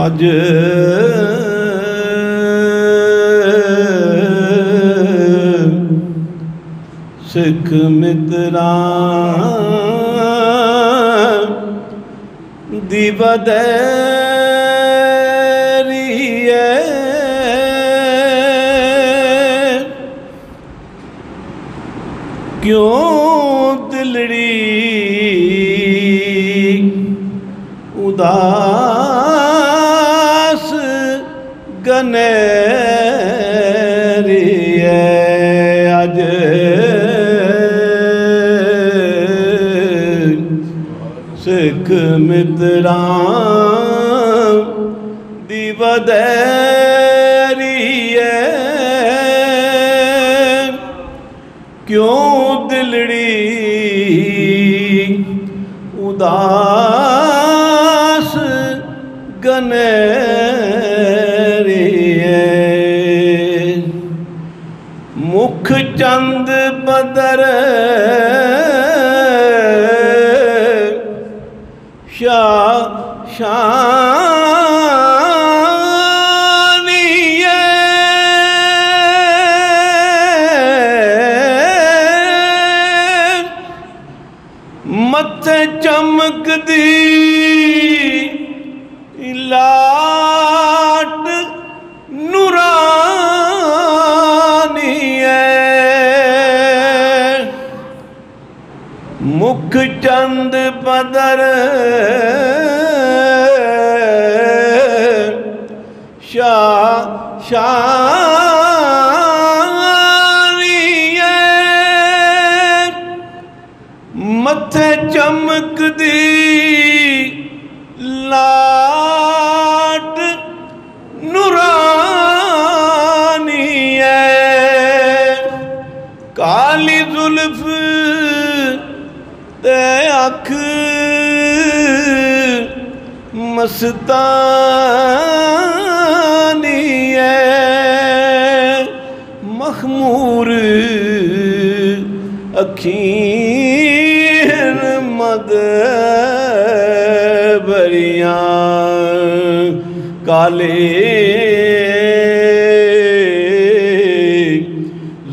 अज सिख मित्रा दी बदैरी है, क्यों दिलड़ी उदास गनेरी है। अज सिख मित्रा दी बदैरी है, क्यों दिलड़ी उदास गनेरी है। मुख चंद बदर शानी है, मत्थे चमकदी लाट नूरानी है। मुख चंद बदर शानी है, मत्थे चमकदी लाट नूरानी है। काली जुल्फ ते अख मस्तानी है, मखमूर अखीर मद बरियां, काले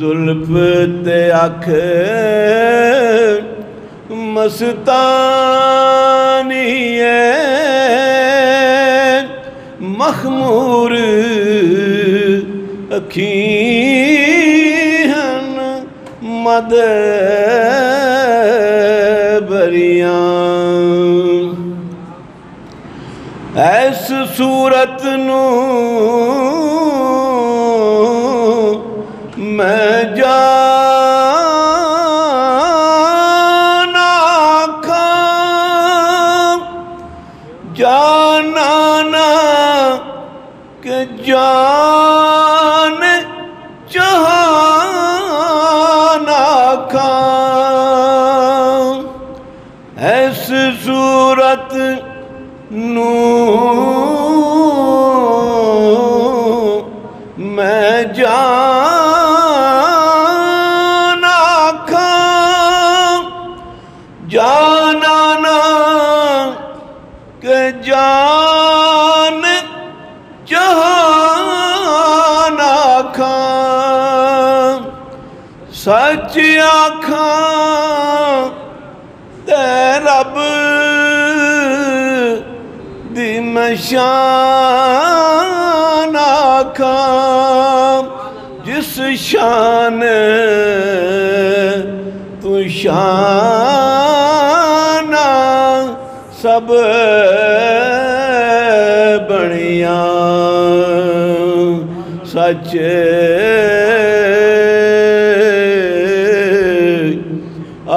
जुल्फ ते अख मस्तानी है, मखमूर अखीहन मद बरियां। ऐस सूरत नू मैं जाना खां, जाना ना के जान जहाना खां। ऐस सूरत नू मैं जाना खां, जाना ना के जान जहाना खां। सच आखां ते रब दी मैं शान आखां, जिस शान तू शाना सब बनिया। सच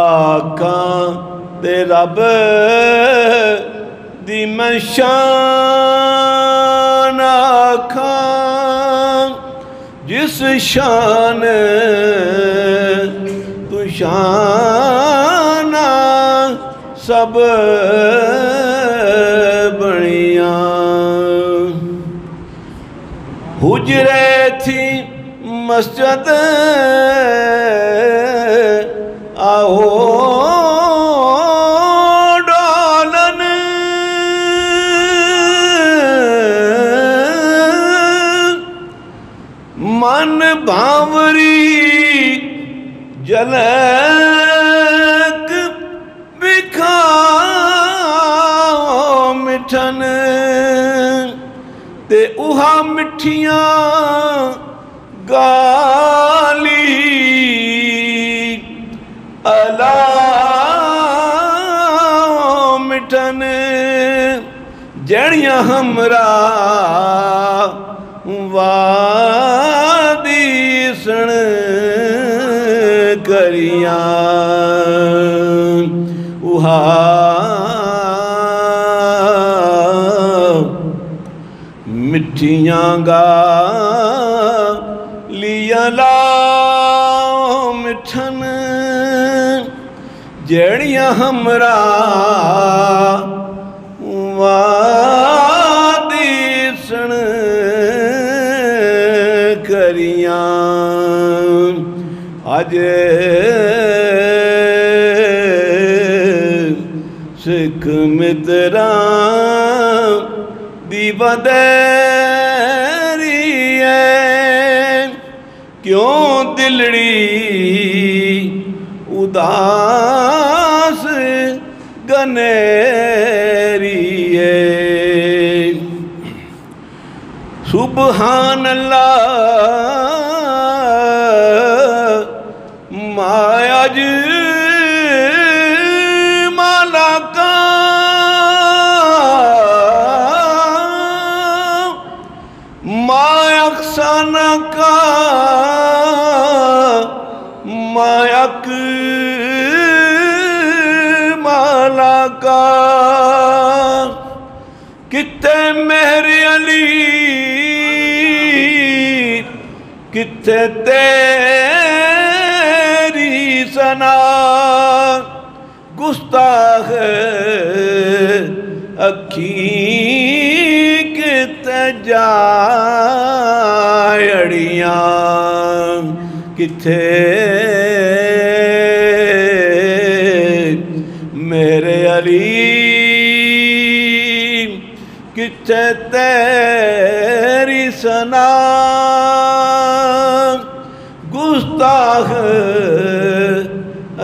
आखां ते रब दी मैं शान आखां, जिस शान तू शाना सब बनिया। हुजरे थी मस्जिद आओ झलक विखाओ मिठन ते उहा मिठियां गाली अला मिठन जड़ियां हमरा वादी सण करियां उहा मिठियां गालियां लाओ मिठन जड़ियां हमरा वादी सण करियां अज सिख मित्रां दी बदेरी है क्यों दिलड़ी उदास गनेरी है सुबहान अल्लाह माया ज माला का माया अफसाना का मायक माला का कित्ते मेहर अली कित्ते तेरी सना गुस्ताख अखी कित्ते जायड़ियां कित्थे मेरे अली कित्थे तेरी सना गुस्ताख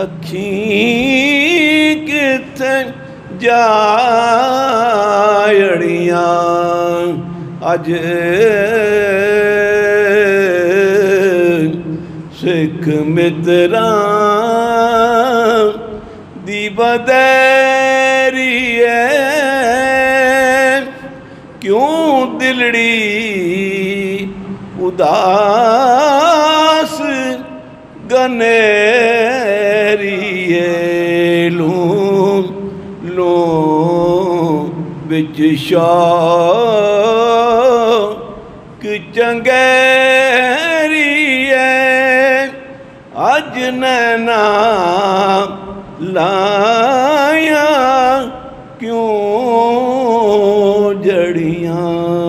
अखी कित्थे जायड़ियां अज सिख मित्रां दी बदेरी है क्यों दिलड़ी उदास गनेरी है लू बिच शौक चंगेरी है अज नैना लाया क्यों जड़ियां।